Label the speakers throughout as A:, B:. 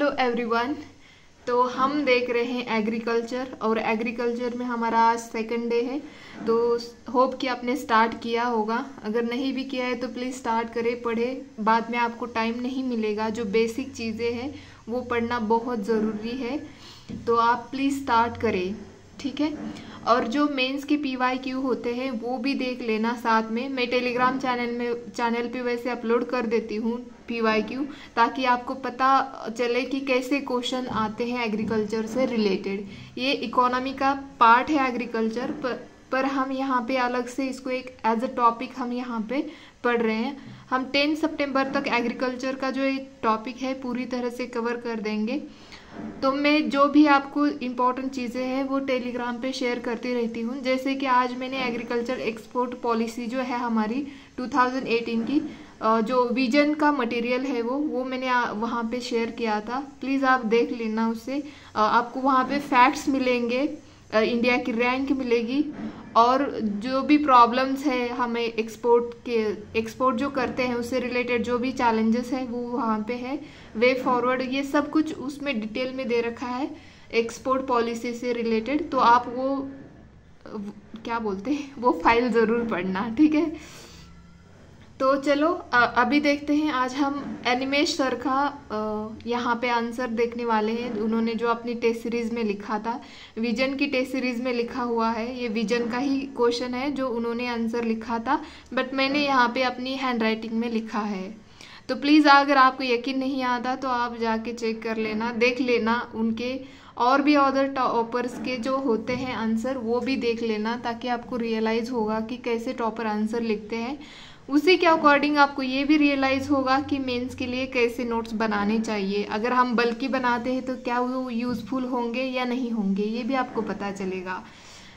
A: Hello everyone. तो हम देख रहे हैं एग्रीकल्चर और एग्रीकल्चर में हमारा आज सेकंड डे है। तो होप कि आपने स्टार्ट किया होगा। अगर नहीं भी किया है तो प्लीज़ स्टार्ट करें, पढ़ें। बाद में आपको टाइम नहीं मिलेगा। जो बेसिक चीज़ें हैं वो पढ़ना बहुत ज़रूरी है। तो आप प्लीज़ स्टार्ट करें, ठीक है। और जो मेंस के PYQ होते हैं वो भी देख लेना साथ में। मैं टेलीग्राम चैनल पे वैसे अपलोड कर देती हूँ PYQ, ताकि आपको पता चले कि कैसे क्वेश्चन आते हैं एग्रीकल्चर से रिलेटेड। ये इकोनॉमी का पार्ट है एग्रीकल्चर, पर हम यहाँ पे अलग से इसको एक एज अ टॉपिक हम यहाँ पे पढ़ रहे हैं। हम 10 सितंबर तक एग्रीकल्चर का जो एक टॉपिक है पूरी तरह से कवर कर देंगे। तो मैं जो भी आपको इम्पोर्टेंट चीज़ें हैं वो टेलीग्राम पे शेयर करती रहती हूँ। जैसे कि आज मैंने एग्रीकल्चर एक्सपोर्ट पॉलिसी जो है हमारी 2018 की, जो विजन का मटेरियल है वो मैंने वहाँ पे शेयर किया था। प्लीज़ आप देख लेना उससे। आपको वहाँ पे फैक्ट्स मिलेंगे, इंडिया की रैंक मिलेगी, और जो भी प्रॉब्लम्स है हमें एक्सपोर्ट जो करते हैं उससे रिलेटेड जो भी चैलेंजेस है वो वहाँ पे है। वे फॉरवर्ड ये सब कुछ उसमें डिटेल में दे रखा है एक्सपोर्ट पॉलिसी से रिलेटेड। तो आप वो क्या बोलते हैं वो फाइल ज़रूर पढ़ना, ठीक है। तो चलो अभी देखते हैं। आज हम एनिमेश सर का यहाँ पे आंसर देखने वाले हैं। उन्होंने जो अपनी टेस्ट सीरीज में लिखा था, विजन की टेस्ट सीरीज में लिखा हुआ है, ये विजन का ही क्वेश्चन है जो उन्होंने आंसर लिखा था, बट मैंने यहाँ पे अपनी हैंड राइटिंग में लिखा है। तो प्लीज़ अगर आपको यकीन नहीं आता तो आप जाके चेक कर लेना, देख लेना उनके और भी अदर टॉपर्स के जो होते हैं आंसर वो भी देख लेना, ताकि आपको रियलाइज़ होगा कि कैसे टॉपर आंसर लिखते हैं। उसी के अकॉर्डिंग आपको ये भी रियलाइज़ होगा कि मेंस के लिए कैसे नोट्स बनाने चाहिए। अगर हम बल्कि बनाते हैं तो क्या वो यूज़फुल होंगे या नहीं होंगे, ये भी आपको पता चलेगा।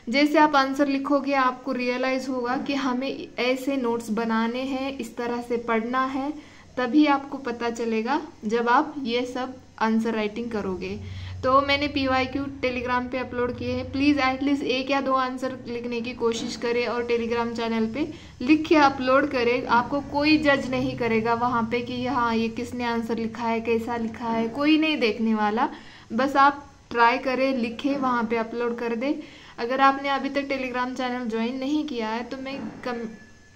A: जैसे आप आंसर लिखोगे आपको रियलाइज़ होगा कि हमें ऐसे नोट्स बनाने हैं, इस तरह से पढ़ना है, तभी आपको पता चलेगा जब आप ये सब आंसर राइटिंग करोगे। तो मैंने PYQ टेलीग्राम पे अपलोड किए हैं। प्लीज़ एटलीस्ट 1 या 2 आंसर लिखने की कोशिश करें और टेलीग्राम चैनल पे लिख के अपलोड करें। आपको कोई जज नहीं करेगा वहाँ पे कि हाँ ये किसने आंसर लिखा है, कैसा लिखा है, कोई नहीं देखने वाला। बस आप ट्राई करें, लिखें, वहाँ पे अपलोड कर दें। अगर आपने अभी तक टेलीग्राम चैनल ज्वाइन नहीं किया है तो मैं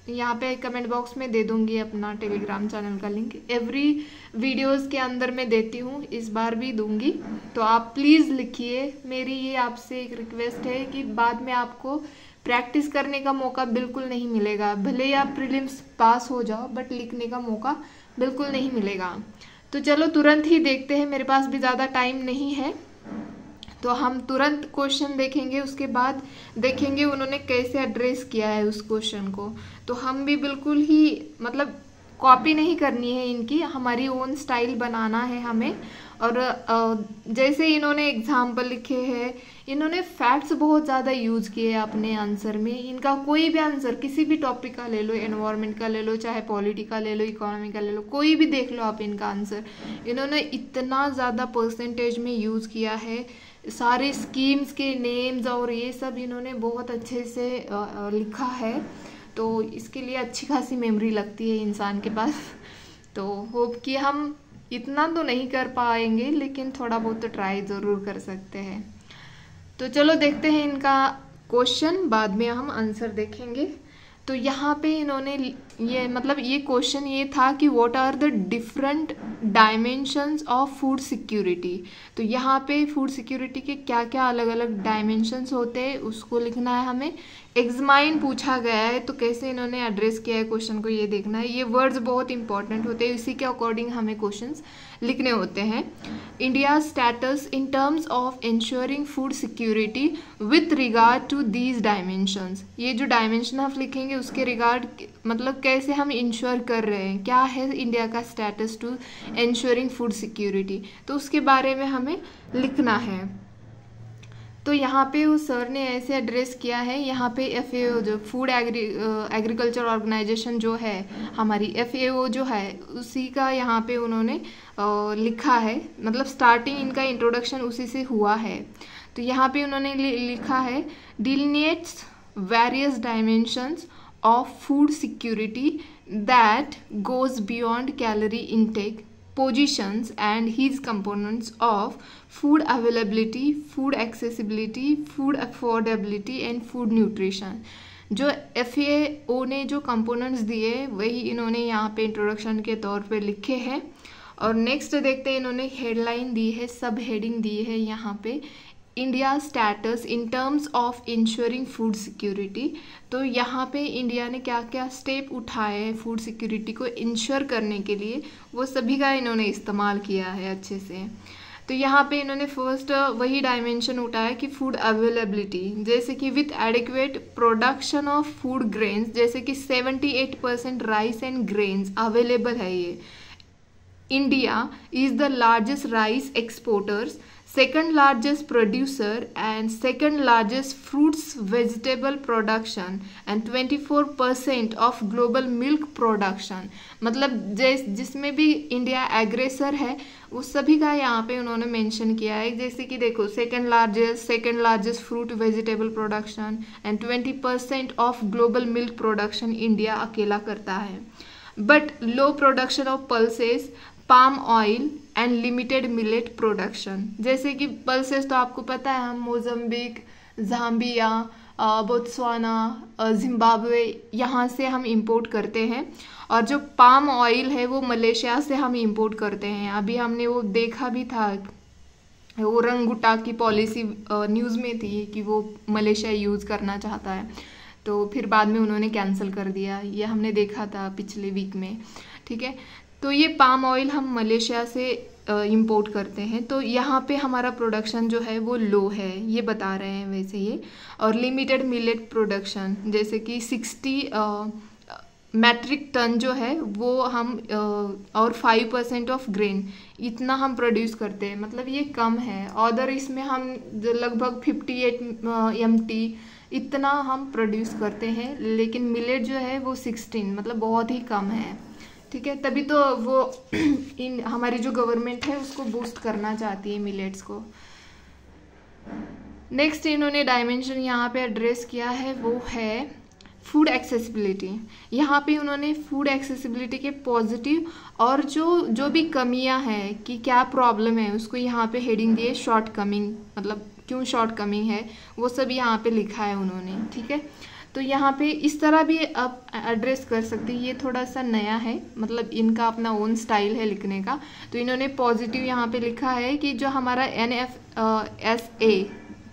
A: यहाँ पे कमेंट बॉक्स में दे दूंगी अपना टेलीग्राम चैनल का लिंक। एवरी वीडियोस के अंदर मैं देती हूँ, इस बार भी दूंगी। तो आप प्लीज़ लिखिए। मेरी ये आपसे एक रिक्वेस्ट है कि बाद में आपको प्रैक्टिस करने का मौका बिल्कुल नहीं मिलेगा। भले ही आप प्रीलिम्स पास हो जाओ, बट लिखने का मौका बिल्कुल नहीं मिलेगा। तो चलो तुरंत ही देखते हैं, मेरे पास भी ज़्यादा टाइम नहीं है। तो हम तुरंत क्वेश्चन देखेंगे, उसके बाद देखेंगे उन्होंने कैसे एड्रेस किया है उस क्वेश्चन को। तो हम भी बिल्कुल ही मतलब कॉपी नहीं करनी है इनकी, हमारी ओन स्टाइल बनाना है हमें। और जैसे इन्होंने एग्जाम्पल लिखे हैं, इन्होंने फैक्ट्स बहुत ज़्यादा यूज़ किए हैं अपने आंसर में। इनका कोई भी आंसर किसी भी टॉपिक का ले लो, एनवायरनमेंट का ले लो, चाहे पॉलिटी का ले लो, इकोनॉमी का ले लो, कोई भी देख लो आप इनका आंसर। इन्होंने इतना ज़्यादा परसेंटेज में यूज़ किया है, सारे स्कीम्स के नेम्स और ये सब इन्होंने बहुत अच्छे से लिखा है। तो इसके लिए अच्छी खासी मेमोरी लगती है इंसान के पास। तो होप कि हम इतना तो नहीं कर पाएंगे, लेकिन थोड़ा बहुत तो ट्राई ज़रूर कर सकते हैं। तो चलो देखते हैं इनका क्वेश्चन, बाद में हम आंसर देखेंगे। तो यहाँ पे इन्होंने ये क्वेश्चन ये था कि what are the different dimensions of food security. तो यहाँ पे फूड सिक्योरिटी के क्या क्या अलग अलग डायमेंशंस होते हैं उसको लिखना है हमें। एग्जामाइन पूछा गया है, तो कैसे इन्होंने एड्रेस किया है क्वेश्चन को ये देखना है। ये वर्ड्स बहुत इंपॉर्टेंट होते हैं, इसी के अकॉर्डिंग हमें क्वेश्चंस लिखने होते हैं। India status in terms of ensuring food security with regard to these dimensions. ये जो डायमेंशन आप लिखेंगे उसके रिगार्ड मतलब कैसे हम इंश्योर कर रहे हैं, क्या है इंडिया का status to ensuring food security, तो उसके बारे में हमें लिखना है। तो यहाँ पे उस सर ने ऐसे एड्रेस किया है। यहाँ पे FAO जो फूड एग्रीकल्चर ऑर्गेनाइजेशन जो है हमारी, FAO जो है उसी का यहाँ पे उन्होंने लिखा है, मतलब स्टार्टिंग इनका इंट्रोडक्शन उसी से हुआ है। तो यहाँ पे उन्होंने लिखा है delineates various dimensions of food security that goes beyond calorie intake. positions and his components of food availability, food accessibility, food affordability and food nutrition। जो FAO ने जो कंपोनेंट्स दिए वही इन्होंने यहाँ पे इंट्रोडक्शन के तौर पे लिखे हैं। और नेक्स्ट देखते हैं, इन्होंने हेडलाइन दी है, सब हेडिंग दी है यहाँ पे, India status in terms of ensuring food security. तो यहाँ पे इंडिया ने क्या क्या स्टेप उठाए हैं फूड सिक्योरिटी को इंश्योर करने के लिए, वो सभी का इन्होंने इस्तेमाल किया है अच्छे से। तो यहाँ पे इन्होंने फर्स्ट वही डायमेंशन उठाया कि फूड अवेलेबिलिटी, जैसे कि with adequate production of food grains, जैसे कि 78% राइस एंड ग्रेन्स अवेलेबल है ये। India is the largest rice exporters, second largest producer and second largest fruits vegetable production and 24% of global milk production। मतलब जिसमें भी India aggressor है उस सभी का यहाँ पे उन्होंने मेंशन किया है। जैसे कि देखो second largest fruit vegetable production and 20% of global milk production India अकेला करता है। But low production of pulses, palm oil and limited millet production. जैसे कि पल्सेस तो आपको पता है, हम मोजम्बिक, ज़ाम्बिया, बोत्सवाना, जिम्बाब्वे यहाँ से हम इंपोर्ट करते हैं। और जो पाम ऑयल है वो मलेशिया से हम इंपोर्ट करते हैं। अभी हमने वो देखा भी था, वो रंगुटा की पॉलिसी न्यूज़ में थी कि वो मलेशिया यूज़ करना चाहता है, तो फिर बाद में उन्होंने कैंसिल कर दिया। ये हमने देखा था पिछले वीक में, ठीक है। तो ये पाम ऑयल हम मलेशिया से इंपोर्ट करते हैं। तो यहाँ पे हमारा प्रोडक्शन जो है वो लो है, ये बता रहे हैं वैसे ये। और लिमिटेड मिलेट प्रोडक्शन, जैसे कि 60 मैट्रिक टन जो है वो हम और 5% ऑफ ग्रेन इतना हम प्रोड्यूस करते हैं, मतलब ये कम है। अदर इसमें हम लगभग 58 MT इतना हम प्रोड्यूस करते हैं, लेकिन मिलेट जो है वो 16, मतलब बहुत ही कम है, ठीक है। तभी तो वो हमारी जो गवर्नमेंट है उसको बूस्ट करना चाहती है मिलेट्स को। नेक्स्ट इन्होंने डायमेंशन यहाँ पे एड्रेस किया है, वो है फूड एक्सेसिबिलिटी। यहाँ पे उन्होंने फूड एक्सेसिबिलिटी के पॉजिटिव और जो भी कमियां हैं कि क्या प्रॉब्लम है उसको यहाँ पे हेडिंग दिए शॉर्ट कमिंग, मतलब क्यों शॉर्ट कमिंग है वो सब यहाँ पे लिखा है उन्होंने, ठीक है। तो यहाँ पे इस तरह भी आप एड्रेस कर सकते हैं, ये थोड़ा सा नया है, मतलब इनका अपना ओन स्टाइल है लिखने का। तो इन्होंने पॉजिटिव यहाँ पे लिखा है कि जो हमारा NFSA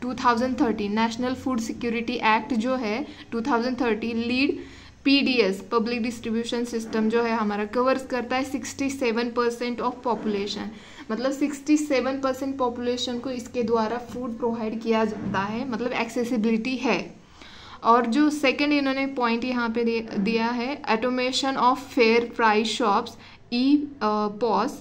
A: 2030 national food security act जो है 2030 lead PDS public distribution system जो है हमारा कवर्स करता है 67% ऑफ पॉपुलेशन, मतलब 67% पॉपुलेशन को इसके द्वारा फूड प्रोवाइड किया जाता है, मतलब एक्सेसिबिलिटी है। और जो सेकंड इन्होंने पॉइंट यहाँ पे दिया है, automation of fair price shops, POS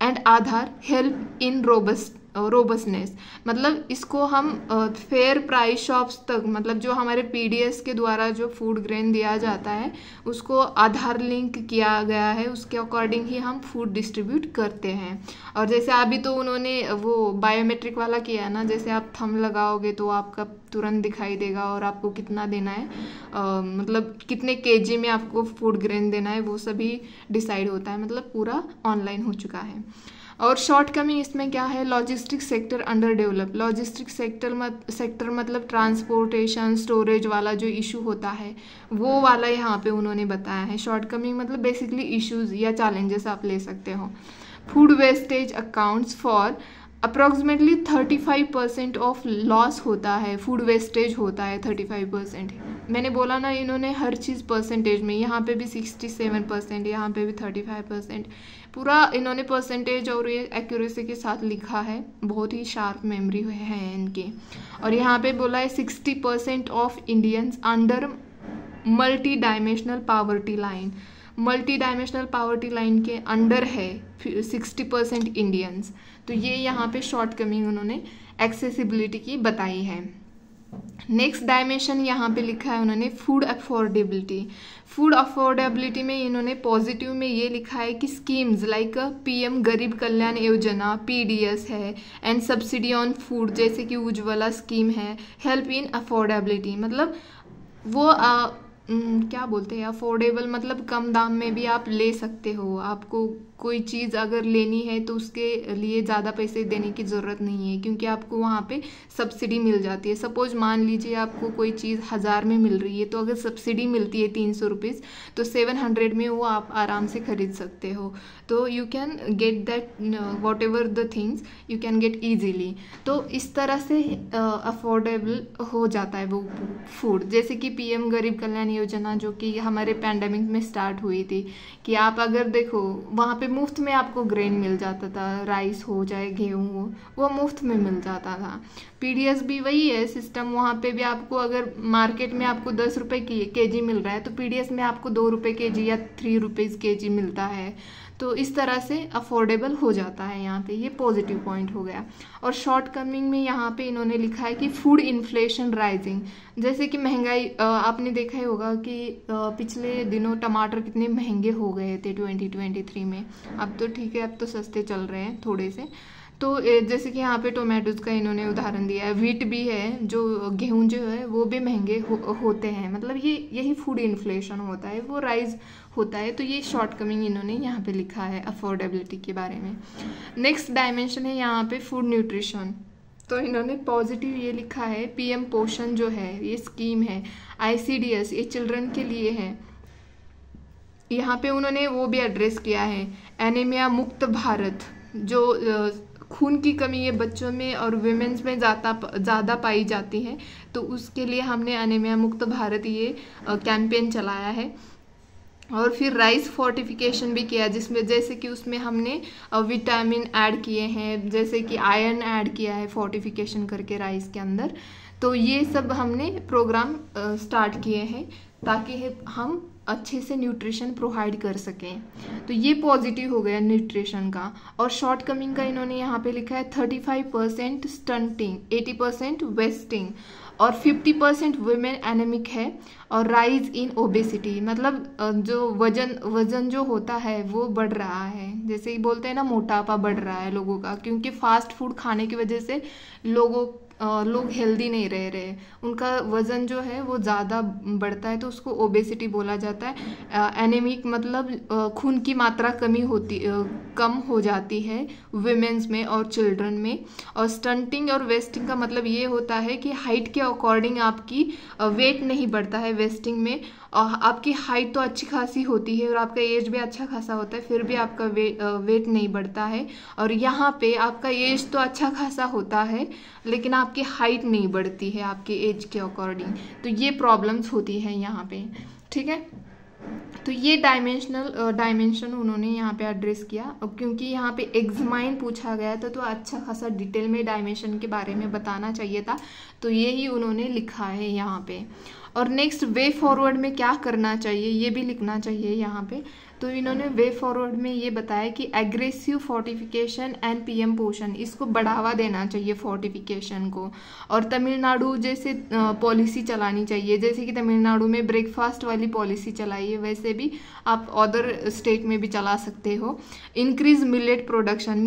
A: and Aadhaar help in robustness, मतलब इसको हम फेयर प्राइस शॉप्स तक, मतलब जो हमारे PDS के द्वारा जो फूड ग्रेन दिया जाता है उसको आधार लिंक किया गया है, उसके अकॉर्डिंग ही हम फूड डिस्ट्रीब्यूट करते हैं। और जैसे अभी तो उन्होंने वो बायोमेट्रिक वाला किया है ना, जैसे आप थंब लगाओगे तो आपका तुरंत दिखाई देगा और आपको कितना देना है, मतलब कितने kg में आपको फूड ग्रेन देना है वो सभी डिसाइड होता है, मतलब पूरा ऑनलाइन हो चुका है। और शॉर्ट कमिंग इसमें क्या है, logistic sector under develop. Logistic sector मतलब ट्रांसपोर्टेशन स्टोरेज वाला जो इशू होता है वो वाला यहाँ पे उन्होंने बताया है। शॉर्ट कमिंग मतलब बेसिकली इश्यूज या चैलेंजेस आप ले सकते हो। Food wastage accounts for approximately 35% of loss होता है, फूड वेस्टेज होता है 35%। मैंने बोला ना इन्होंने हर चीज़ परसेंटेज में, यहाँ पे भी 67%, यहाँ पे भी 35%, पूरा इन्होंने परसेंटेज और ये एक्यूरेसी के साथ लिखा है, बहुत ही शार्प मेमोरी है इनकी। और यहाँ पे बोला है 60% of Indians under multi dimensional poverty line. Multi dimensional poverty line के अंडर है 60% इंडियंस। तो ये यहाँ पे शॉर्ट कमिंग उन्होंने एक्सेसिबिलिटी की बताई है। नेक्स्ट डायमेंशन यहाँ पे लिखा है उन्होंने फूड अफोर्डेबिलिटी। फूड अफोर्डेबिलिटी में इन्होंने पॉजिटिव में ये लिखा है कि स्कीम्स लाइक PM गरीब कल्याण योजना PDS है एंड सब्सिडी ऑन फूड, जैसे कि उज्ज्वला स्कीम है, हेल्प इन अफोर्डेबिलिटी, मतलब वो क्या बोलते हैं अफोर्डेबल, मतलब कम दाम में भी आप ले सकते हो, आपको कोई चीज़ अगर लेनी है तो उसके लिए ज़्यादा पैसे देने की ज़रूरत नहीं है, क्योंकि आपको वहाँ पे सब्सिडी मिल जाती है। सपोज मान लीजिए आपको कोई चीज़ 1000 में मिल रही है, तो अगर सब्सिडी मिलती है 300 रुपीज़, तो 700 में वो आप आराम से खरीद सकते हो। तो you can get that what ever the things you can get easily. तो इस तरह से अफोर्डेबल हो जाता है वो फूड। जैसे कि PM गरीब कल्याण योजना जो कि हमारे पैंडेमिक में स्टार्ट हुई थी, कि आप अगर देखो वहाँ पे मुफ्त में आपको ग्रेन मिल जाता था, राइस हो चाहे गेहूँ हो, वो मुफ्त में मिल जाता था। PDS भी वही है सिस्टम, वहाँ पे भी आपको अगर मार्केट में आपको 10 रुपये केजी मिल रहा है, तो PDS में आपको 2 रुपये केजी या 3 रुपीज़ केजी मिलता है। तो इस तरह से अफोर्डेबल हो जाता है यहाँ पे, ये पॉजिटिव पॉइंट हो गया। और शॉर्ट कमिंग में यहाँ पे इन्होंने लिखा है कि फूड इन्फ्लेशन राइजिंग। जैसे कि महंगाई, आपने देखा ही होगा कि पिछले दिनों टमाटर कितने महंगे हो गए थे 2023 में। अब तो ठीक है, अब तो सस्ते चल रहे हैं थोड़े से। तो जैसे कि यहाँ पे टोमेटोज का इन्होंने उदाहरण दिया है, व्हीट भी है, जो गेहूं जो है वो भी महंगे होते हैं। मतलब ये यही फूड इन्फ्लेशन होता है, वो राइज होता है। तो ये शॉर्ट कमिंग इन्होंने यहाँ पे लिखा है अफोर्डेबिलिटी के बारे में। नेक्स्ट डायमेंशन है यहाँ पे फूड न्यूट्रिशन। तो इन्होंने पॉजिटिव ये लिखा है, PM पोषण जो है ये स्कीम है, ICDS ये चिल्ड्रन के लिए है। यहाँ पे उन्होंने वो भी एड्रेस किया है, एनीमिया मुक्त भारत, जो खून की कमी ये बच्चों में और विमेंस में ज़्यादा पाई जाती है, तो उसके लिए हमने एनीमिया मुक्त भारत ये कैंपेन चलाया है। और फिर राइस फोर्टिफिकेशन भी किया, जिसमें जैसे कि उसमें हमने विटामिन ऐड किए हैं, जैसे कि आयरन ऐड किया है फोर्टिफिकेशन करके राइस के अंदर। तो ये सब हमने प्रोग्राम स्टार्ट किए हैं ताकि हम अच्छे से न्यूट्रिशन प्रोवाइड कर सकें। तो ये पॉजिटिव हो गया न्यूट्रिशन का। और शॉर्ट कमिंग का इन्होंने यहाँ पे लिखा है 35% स्टंटिंग, 80% वेस्टिंग और 50% वुमेन एनेमिक है, और राइज इन ओबेसिटी, मतलब जो वजन जो होता है वो बढ़ रहा है। जैसे ही बोलते हैं ना, मोटापा बढ़ रहा है लोगों का, क्योंकि फास्ट फूड खाने की वजह से लोग हेल्दी नहीं रह रहे, उनका वज़न जो है वो ज़्यादा बढ़ता है, तो उसको ओबेसिटी बोला जाता है। एनीमिक मतलब खून की मात्रा कम हो जाती है विमेंस में और चिल्ड्रन में। और स्टंटिंग और वेस्टिंग का मतलब ये होता है कि हाइट के अकॉर्डिंग आपकी वेट नहीं बढ़ता है वेस्टिंग में। आपकी हाइट तो अच्छी खासी होती है और आपका एज भी अच्छा खासा होता है, फिर भी आपका वेट नहीं बढ़ता है। और यहाँ पे आपका एज तो अच्छा खासा होता है, लेकिन आपकी हाइट नहीं बढ़ती है आपके एज के अकॉर्डिंग। तो ये प्रॉब्लम्स होती है यहाँ पे, ठीक है। तो ये डायमेंशन उन्होंने यहाँ पे एड्रेस किया, क्योंकि यहाँ पे एग्जामाइन पूछा गया था, तो अच्छा खासा डिटेल में डायमेंशन के बारे में बताना चाहिए था, तो यही उन्होंने लिखा है यहाँ पे। और नेक्स्ट वे फॉरवर्ड में क्या करना चाहिए ये भी लिखना चाहिए यहाँ पे। तो इन्होंने वे फॉरवर्ड में ये बताया कि एग्रेसिव फोर्टिफिकेशन एंड PM पोषण, इसको बढ़ावा देना चाहिए फोर्टिफिकेशन को। और तमिलनाडु जैसे पॉलिसी चलानी चाहिए, जैसे कि तमिलनाडु में ब्रेकफास्ट वाली पॉलिसी चलाई है, वैसे भी आप अदर स्टेट में भी चला सकते हो। इंक्रीज मिलेट प्रोडक्शन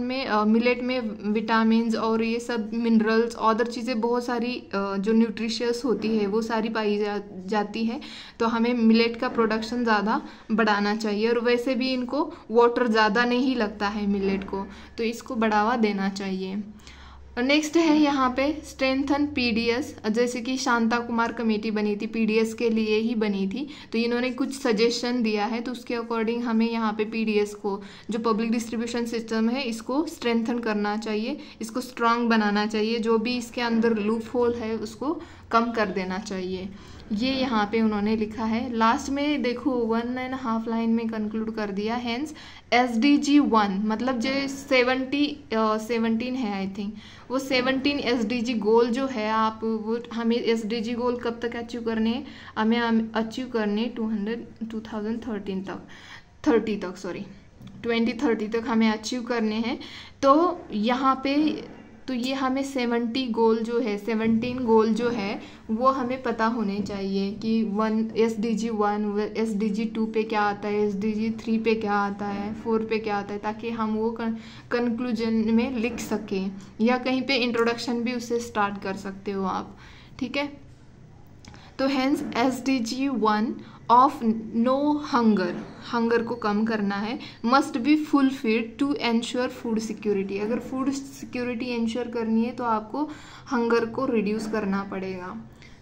A: में मिलेट में विटामिन और ये सब मिनरल्स अदर चीज़ें बहुत सारी जो न्यूट्रिशियस होती है वो सारी पाई जाती है, तो हमें मिलेट का प्रोडक्शन ज़्यादा बढ़ाना चाहिए। और वैसे भी इनको वाटर ज़्यादा नहीं लगता है मिलेट को, तो इसको बढ़ावा देना चाहिए। और नेक्स्ट है यहाँ पे स्ट्रेंथन PDS, जैसे कि शांता कुमार कमेटी बनी थी, PDS के लिए ही बनी थी, तो इन्होंने कुछ सजेशन दिया है, तो उसके अकॉर्डिंग हमें यहाँ पे PDS को, जो पब्लिक डिस्ट्रीब्यूशन सिस्टम है, इसको स्ट्रेंथन करना चाहिए, इसको स्ट्रांग बनाना चाहिए, जो भी इसके अंदर लूप होल है उसको कम कर देना चाहिए। ये यहाँ पे उन्होंने लिखा है। लास्ट में देखो 1.5 लाइन में कंक्लूड कर दिया। हेंस SDG 1 मतलब जो 17 है आई थिंक, वो 17 SDG गोल जो है, आप वो हमें SDG गोल कब तक अचीव करने हैं, हमें अचीव करने 2030 तक हमें अचीव करने हैं। तो यहाँ पे तो ये हमें 17 गोल जो है वो हमें पता होने चाहिए कि SDG 1 SDG 2 पे क्या आता है, SDG 3 पे क्या आता है, 4 पे क्या आता है, ताकि हम वो कंक्लूजन में लिख सकें, या कहीं पे इंट्रोडक्शन भी उससे स्टार्ट कर सकते हो आप, ठीक है। तो hence SDG 1 of no hunger को कम करना है, must be fulfilled to ensure food security. अगर फूड सिक्योरिटी एंश्योर करनी है तो आपको हंगर को रिड्यूस करना पड़ेगा।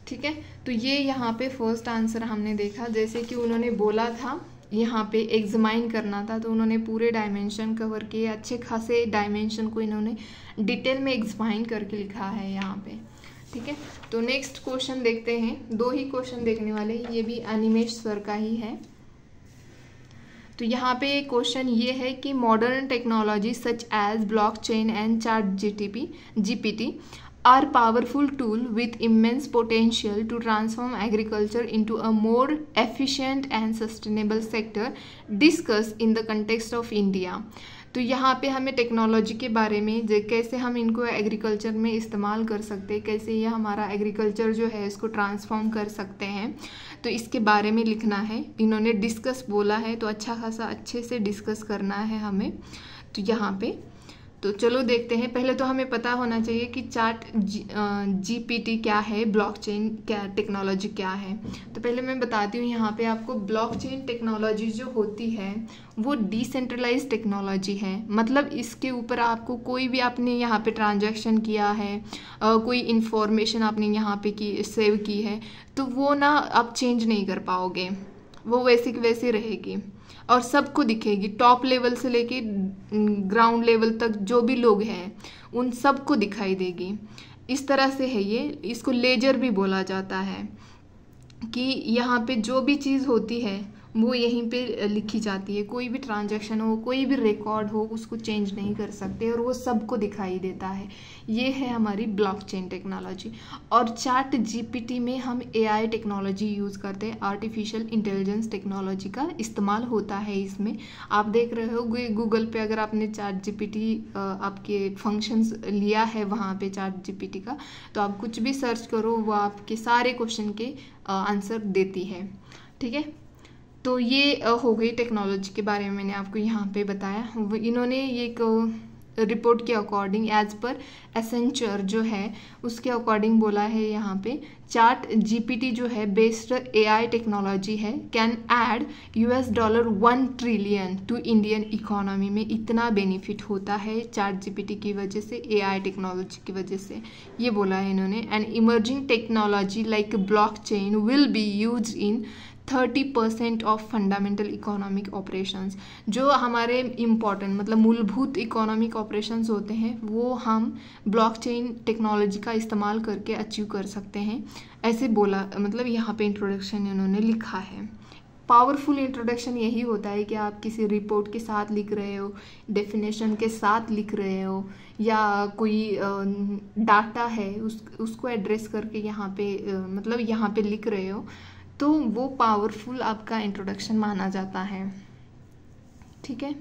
A: ठीक है, तो ये यहाँ पे फर्स्ट आंसर हमने देखा। जैसे कि उन्होंने बोला था यहाँ पे एग्जामाइन करना था, तो उन्होंने पूरे डायमेंशन कवर किए, अच्छे खासे डायमेंशन को इन्होंने डिटेल में एग्जामाइन करके लिखा है यहाँ पे। ठीक है, तो नेक्स्ट क्वेश्चन देखते हैं। 2 ही क्वेश्चन देखने वाले हैं, ये भी अनिमेश सर का ही है। तो यहाँ पे क्वेश्चन ये है कि modern technology such as blockchain and ChatGPT are powerful tool with immense potential to transform agriculture into a more efficient and sustainable sector. Discuss in the context of India. तो यहाँ पे हमें टेक्नोलॉजी के बारे में कैसे हम इनको एग्रीकल्चर में इस्तेमाल कर सकते हैं, कैसे ये हमारा एग्रीकल्चर जो है इसको ट्रांसफॉर्म कर सकते हैं, तो इसके बारे में लिखना है। इन्होंने डिस्कस बोला है, तो अच्छा खासा अच्छे से डिस्कस करना है हमें। तो यहाँ पे तो चलो देखते हैं। पहले तो हमें पता होना चाहिए कि ChatGPT क्या है, ब्लॉकचेन क्या टेक्नोलॉजी क्या है। तो पहले मैं बताती हूँ यहाँ पे आपको, ब्लॉकचेन टेक्नोलॉजी जो होती है वो डिसेंट्रलाइज्ड टेक्नोलॉजी है। मतलब इसके ऊपर आपको कोई भी आपने यहाँ पे ट्रांजैक्शन किया है, कोई इन्फॉर्मेशन आपने यहाँ पे सेव की है, तो वो ना आप चेंज नहीं कर पाओगे, वो वैसे की वैसे रहेगी और सबको दिखेगी। टॉप लेवल से लेके ग्राउंड लेवल तक जो भी लोग हैं उन सबको दिखाई देगी। इस तरह से है ये। इसको लेजर भी बोला जाता है कि यहाँ पे जो भी चीज़ होती है वो यहीं पे लिखी जाती है। कोई भी ट्रांजैक्शन हो, कोई भी रिकॉर्ड हो, उसको चेंज नहीं कर सकते और वो सबको दिखाई देता है। ये है हमारी ब्लॉकचेन टेक्नोलॉजी। और ChatGPT में हम AI टेक्नोलॉजी यूज़ करते हैं, आर्टिफिशियल इंटेलिजेंस टेक्नोलॉजी का इस्तेमाल होता है इसमें। आप देख रहे हो गूगल पे, अगर आपने ChatGPT आपके फंक्शंस लिया है वहाँ पे ChatGPT का, तो आप कुछ भी सर्च करो वो आपके सारे क्वेश्चन के आंसर देती है। ठीक है, तो ये हो गई टेक्नोलॉजी के बारे में, मैंने आपको यहाँ पे बताया। इन्होंने ये एक रिपोर्ट के अकॉर्डिंग एज पर एसेंचर जो है उसके अकॉर्डिंग बोला है यहाँ पे, ChatGPT जो है बेस्ड AI टेक्नोलॉजी है, can add $1 trillion to Indian economy. में इतना बेनिफिट होता है ChatGPT की वजह से, AI टेक्नोलॉजी की वजह से, ये बोला है इन्होंने। And emerging technology like blockchain will be used in 30% of fundamental economic operations. जो हमारे इम्पॉर्टेंट मतलब मूलभूत इकोनॉमिक ऑपरेशंस होते हैं वो हम ब्लॉकचेन टेक्नोलॉजी का इस्तेमाल करके अचीव कर सकते हैं, ऐसे बोला। मतलब यहाँ पे इंट्रोडक्शन इन्होंने लिखा है। पावरफुल इंट्रोडक्शन यही होता है कि आप किसी रिपोर्ट के साथ लिख रहे हो, डेफिनेशन के साथ लिख रहे हो, या कोई डाटा है उसको एड्रेस करके यहाँ पे मतलब यहाँ पे लिख रहे हो, तो वो पावरफुल आपका इंट्रोडक्शन माना जाता है। ठीक है,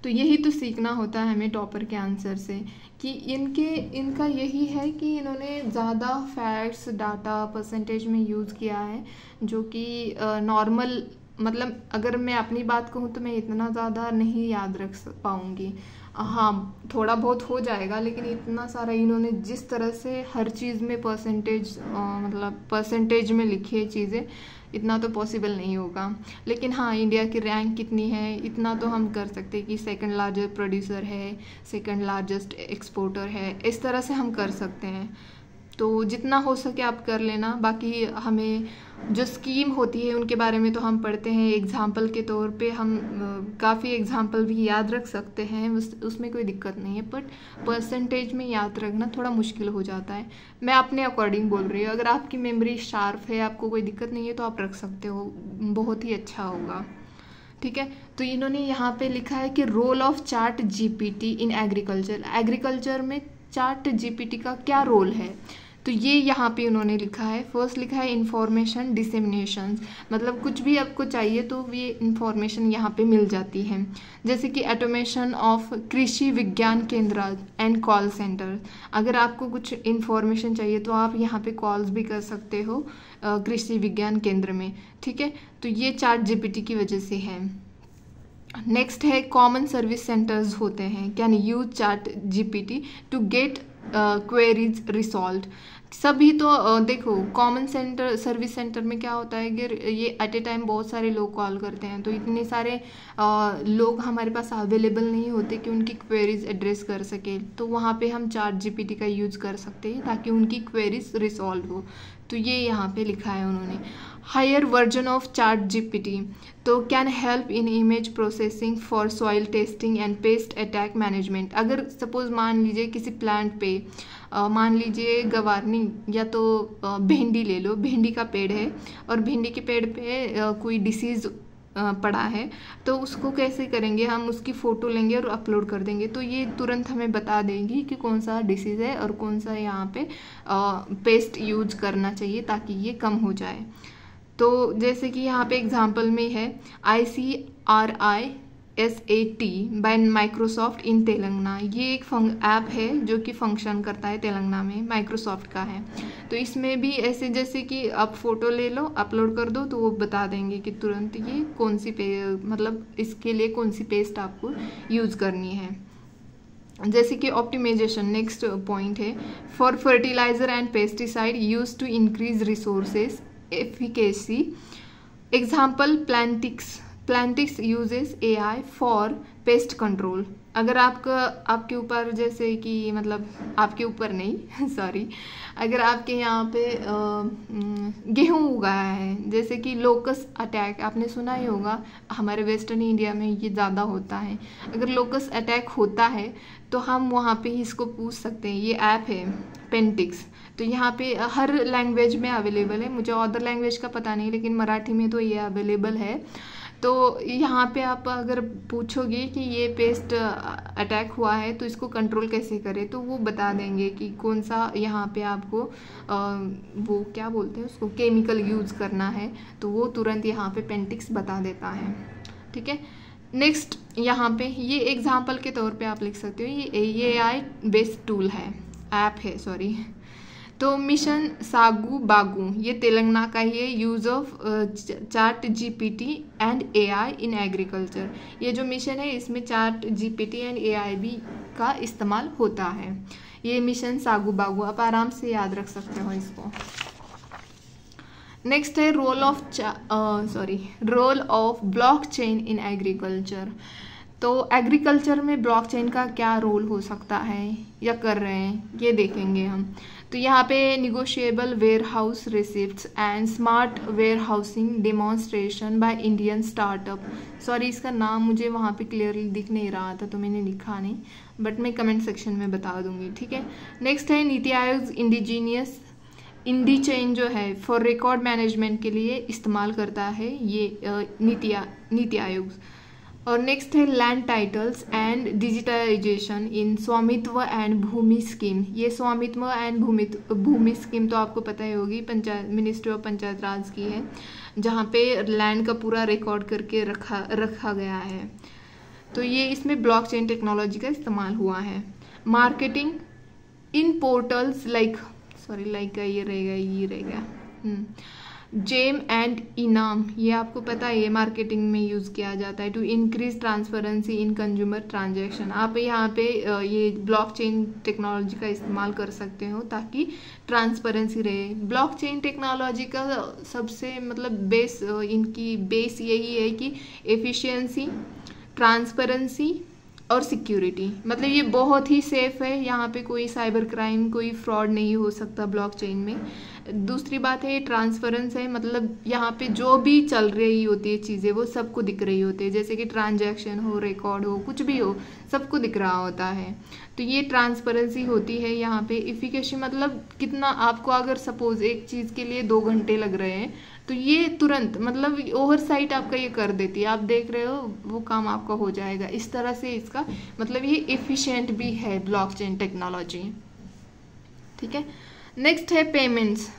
A: तो यही तो सीखना होता है हमें टॉपर के आंसर से कि इनका यही है कि इन्होंने ज़्यादा फैक्ट्स, डाटा, परसेंटेज में यूज़ किया है, जो कि नॉर्मल मतलब अगर मैं अपनी बात कहूँ तो मैं इतना ज़्यादा नहीं याद रख पाऊँगी। हाँ, थोड़ा बहुत हो जाएगा, लेकिन इतना सारा इन्होंने जिस तरह से हर चीज़ में परसेंटेज मतलब परसेंटेज में लिखी है चीज़ें, इतना तो पॉसिबल नहीं होगा। लेकिन हाँ, इंडिया की रैंक कितनी है इतना तो हम कर सकते हैं कि सेकंड लार्जेस्ट प्रोड्यूसर है, सेकंड लार्जेस्ट एक्सपोर्टर है, इस तरह से हम कर सकते हैं। तो जितना हो सके आप कर लेना। बाकी हमें जो स्कीम होती है उनके बारे में तो हम पढ़ते हैं, एग्जाम्पल के तौर पे हम काफ़ी एग्जाम्पल भी याद रख सकते हैं, उसमें कोई दिक्कत नहीं है। बट परसेंटेज में याद रखना थोड़ा मुश्किल हो जाता है। मैं अपने अकॉर्डिंग बोल रही हूँ, अगर आपकी मेमोरी शार्प है, आपको कोई दिक्कत नहीं है, तो आप रख सकते हो, बहुत ही अच्छा होगा। ठीक है, तो इन्होंने यहाँ पे लिखा है कि role of ChatGPT in agriculture. Agriculture में ChatGPT का क्या रोल है, तो ये यहाँ पे उन्होंने लिखा है। फर्स्ट लिखा है इंफॉर्मेशन डिसेमिनेशन, मतलब कुछ भी आपको चाहिए तो ये इंफॉर्मेशन यहाँ पे मिल जाती है। जैसे कि ऑटोमेशन ऑफ कृषि विज्ञान केंद्र एंड कॉल सेंटर। अगर आपको कुछ इंफॉर्मेशन चाहिए तो आप यहाँ पे कॉल्स भी कर सकते हो कृषि विज्ञान केंद्र में। ठीक है, तो ये ChatGPT की वजह से है। नेक्स्ट है कॉमन सर्विस सेंटर्स होते हैं, can use ChatGPT to get queries resolve. सभी तो देखो कॉमन सेंटर सर्विस सेंटर में क्या होता है कि ये एट ए टाइम बहुत सारे लोग कॉल करते हैं, तो इतने सारे लोग हमारे पास अवेलेबल नहीं होते कि उनकी क्वेरीज एड्रेस कर सके। तो वहाँ पे हम ChatGPT का यूज़ कर सकते हैं ताकि उनकी क्वेरीज रिसॉल्व हो। तो ये यहाँ पे लिखा है उन्होंने, हायर वर्जन ऑफ ChatGPT तो can help in image processing for soil testing and paste attack management. अगर सपोज मान लीजिए किसी प्लांट पे मान लीजिए गवारनी या तो भिंडी ले लो, भिंडी का पेड़ है और भिंडी के पेड़ पे कोई डिसीज़ पड़ा है, तो उसको कैसे करेंगे, हम उसकी फ़ोटो लेंगे और अपलोड कर देंगे, तो ये तुरंत हमें बता देगी कि कौन सा डिसीज़ है और कौन सा यहाँ पे पेस्ट यूज करना चाहिए ताकि ये कम हो जाए। तो जैसे कि यहाँ पे एग्जांपल में है ICRISAT बाय माइक्रोसॉफ्ट इन तेलंगाना। ये एक ऐप है जो कि फंक्शन करता है तेलंगाना में, माइक्रोसॉफ्ट का है। तो इसमें भी ऐसे जैसे कि आप फ़ोटो ले लो अपलोड कर दो तो वो बता देंगे कि तुरंत ये कौन सी मतलब इसके लिए कौन सी पेस्ट आपको यूज़ करनी है। जैसे कि ऑप्टिमाइजेशन नेक्स्ट पॉइंट है, for fertiliser and pesticide use to increase resources efficacy. Example Plantix uses AI for pest control. अगर आपके ऊपर जैसे कि मतलब आपके ऊपर नहीं सॉरी अगर आपके यहाँ पे गेहूँ उगाया है, जैसे कि लोकस्ट अटैक आपने सुना ही होगा, हमारे वेस्टर्न इंडिया में ये ज़्यादा होता है। अगर लोकस्ट अटैक होता है तो हम वहाँ पे ही इसको पूछ सकते हैं। ये ऐप है पेंटिक्स, तो यहाँ पे हर लैंग्वेज में अवेलेबल है, मुझे अदर लैंग्वेज का पता नहीं लेकिन मराठी में तो ये अवेलेबल है। तो यहाँ पे आप अगर पूछोगे कि ये पेस्ट अटैक हुआ है तो इसको कंट्रोल कैसे करें, तो वो बता देंगे कि कौन सा यहाँ पे आपको वो क्या बोलते हैं उसको केमिकल यूज़ करना है, तो वो तुरंत यहाँ पे पेंटिक्स बता देता है। ठीक है, नेक्स्ट यहाँ पे ये एग्जाम्पल के तौर पे आप लिख सकते हो, ये AI बेस्ड टूल है, ऐप है सॉरी। तो मिशन सागू बागू ये तेलंगाना का ही है, use of ChatGPT and AI in agriculture. ये जो मिशन है इसमें ChatGPT एंड AI भी का इस्तेमाल होता है। ये मिशन सागू बागू आप आराम से याद रख सकते हो इसको। नेक्स्ट है role of blockchain in agriculture. तो एग्रीकल्चर में ब्लॉकचेन का क्या रोल हो सकता है या कर रहे हैं ये देखेंगे हम। तो यहाँ पे negotiable warehouse receipts and smart warehousing demonstration by Indian startup. Sorry इसका नाम मुझे वहाँ पे क्लियरली दिख नहीं रहा था तो मैंने लिखा नहीं, बट मैं कमेंट सेक्शन में बता दूंगी। ठीक है, नेक्स्ट है नीति आयोग इंडिजीनियस इंडीचेन जो है फॉर रिकॉर्ड मैनेजमेंट के लिए इस्तेमाल करता है ये नीति आयोग। और नेक्स्ट है लैंड टाइटल्स एंड डिजिटलाइजेशन इन स्वामित्व एंड भूमि स्कीम। ये स्वामित्व एंड भूमि स्कीम तो आपको पता ही होगी, मिनिस्ट्री ऑफ पंचायत राज की है, जहाँ पे लैंड का पूरा रिकॉर्ड करके रखा गया है। तो ये इसमें ब्लॉकचेन टेक्नोलॉजी का इस्तेमाल हुआ है। मार्केटिंग इन पोर्टल्स लाइक ये रहेगा जेम एंड इनाम, ये आपको पता है ये मार्केटिंग में यूज़ किया जाता है to increase transparency in consumer transaction. आप यहाँ पे ये ब्लॉकचेन टेक्नोलॉजी का इस्तेमाल कर सकते हो ताकि ट्रांसपेरेंसी रहे। ब्लॉकचेन टेक्नोलॉजी का सबसे मतलब इनकी बेस यही है कि एफिशिएंसी, ट्रांसपेरेंसी और सिक्योरिटी, मतलब ये बहुत ही सेफ है। यहाँ पे कोई साइबर क्राइम, कोई फ्रॉड नहीं हो सकता ब्लॉकचेन में। दूसरी बात है ट्रांसपेरेंस है, मतलब यहाँ पे जो भी चल रही होती है चीज़ें वो सबको दिख रही होती है, जैसे कि ट्रांजैक्शन हो, रिकॉर्ड हो, कुछ भी हो, सबको दिख रहा होता है। तो ये ट्रांसपेरेंसी होती है यहाँ पे। इफिकेसी मतलब कितना आपको अगर सपोज एक चीज़ के लिए 2 घंटे लग रहे हैं तो ये तुरंत मतलब ओवरसाइट आपका ये कर देती है, आप देख रहे हो वो काम आपका हो जाएगा। इस तरह से इसका मतलब ये एफिशिएंट भी है ब्लॉकचेन टेक्नोलॉजी। ठीक है, नेक्स्ट है पेमेंट्स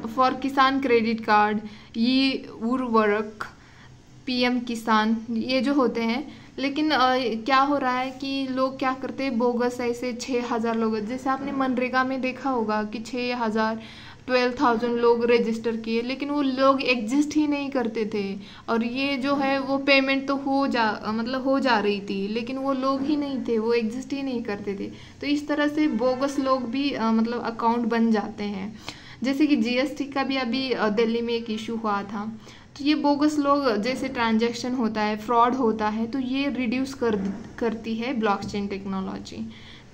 A: फॉर किसान क्रेडिट कार्ड, ये उर्वरक, PM किसान, ये जो होते हैं। लेकिन क्या हो रहा है कि लोग क्या करते हैं बोगस ऐसे 6,000 लोग, जैसे आपने मनरेगा में देखा होगा कि 6,000 12,000 लोग रजिस्टर किए, लेकिन वो लोग एग्जिस्ट ही नहीं करते थे। और ये जो है वो पेमेंट तो हो जा रही थी, लेकिन वो लोग ही नहीं थे, वो एग्जिस्ट ही नहीं करते थे। तो इस तरह से बोगस लोग भी मतलब अकाउंट बन जाते हैं। जैसे कि GST का भी अभी दिल्ली में एक इशू हुआ था, तो ये बोगस लोग जैसे ट्रांजैक्शन होता है, फ्रॉड होता है, तो ये रिड्यूस करती है ब्लॉकचेन टेक्नोलॉजी।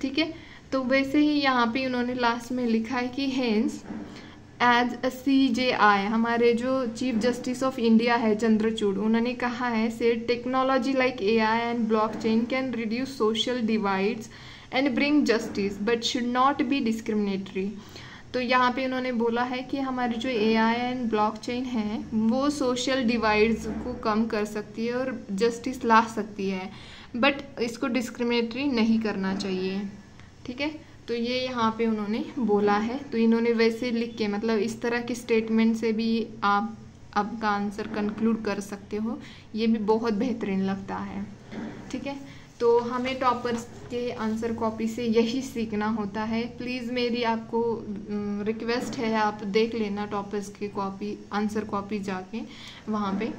A: ठीक है, तो वैसे ही यहाँ पे उन्होंने लास्ट में लिखा है कि हेंस एज अ CJI, हमारे जो चीफ जस्टिस ऑफ इंडिया है चंद्रचूड़, उन्होंने कहा है से technology like AI and blockchain can reduce social divides and bring justice but should not be discriminatory. तो यहाँ पे उन्होंने बोला है कि हमारी जो AI एंड ब्लॉकचेन है वो सोशल डिवाइड्स को कम कर सकती है और जस्टिस ला सकती है, बट इसको डिस्क्रिमिनेटरी नहीं करना चाहिए। ठीक है, तो ये यहाँ पे उन्होंने बोला है। तो इन्होंने वैसे लिख के, मतलब इस तरह के स्टेटमेंट से भी आप आपका आंसर कंक्लूड कर सकते हो, ये भी बहुत बेहतरीन लगता है। ठीक है, तो हमें टॉपर्स के आंसर कॉपी से यही सीखना होता है। प्लीज़ मेरी आपको रिक्वेस्ट है, आप देख लेना टॉपर्स की कॉपी, आंसर कॉपी जाके वहाँ पे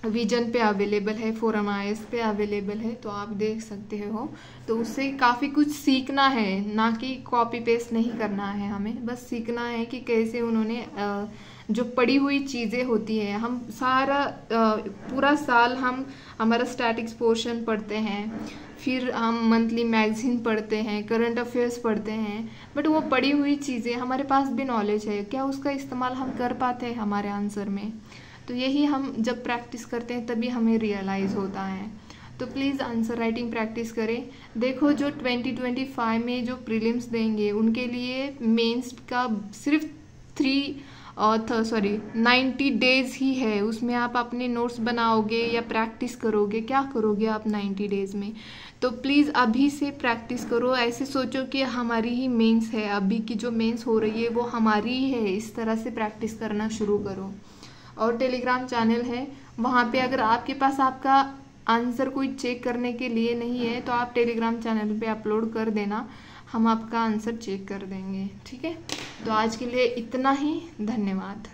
A: विजन पे अवेलेबल है, फोरम IS पे अवेलेबल है, तो आप देख सकते हो। तो उससे काफ़ी कुछ सीखना है, ना कि कॉपी पेस्ट नहीं करना है, हमें बस सीखना है कि कैसे उन्होंने जो पढ़ी हुई चीज़ें होती है, हम सारा पूरा साल हम हमारा स्टैटिक्स पोर्शन पढ़ते हैं, फिर हम मंथली मैगजीन पढ़ते हैं, करंट अफेयर्स पढ़ते हैं, बट वो पढ़ी हुई चीज़ें हमारे पास भी नॉलेज है, क्या उसका इस्तेमाल हम कर पाते हैं हमारे आंसर में? तो यही हम जब प्रैक्टिस करते हैं तभी हमें रियलाइज़ होता है। तो प्लीज़ आंसर राइटिंग प्रैक्टिस करें। देखो, जो 2025 में जो प्रीलिम्स देंगे उनके लिए मेंस का सिर्फ 90 डेज़ ही है। उसमें आप अपने नोट्स बनाओगे या प्रैक्टिस करोगे, क्या करोगे आप 90 डेज़ में? तो प्लीज़ अभी से प्रैक्टिस करो। ऐसे सोचो कि हमारी ही मेंस है, अभी की जो मेंस हो रही है वो हमारी ही है, इस तरह से प्रैक्टिस करना शुरू करो। और टेलीग्राम चैनल है, वहाँ पे अगर आपके पास आपका आंसर कोई चेक करने के लिए नहीं है तो आप टेलीग्राम चैनल पे अपलोड कर देना, हम आपका आंसर चेक कर देंगे। ठीक है, तो आज के लिए इतना ही, धन्यवाद।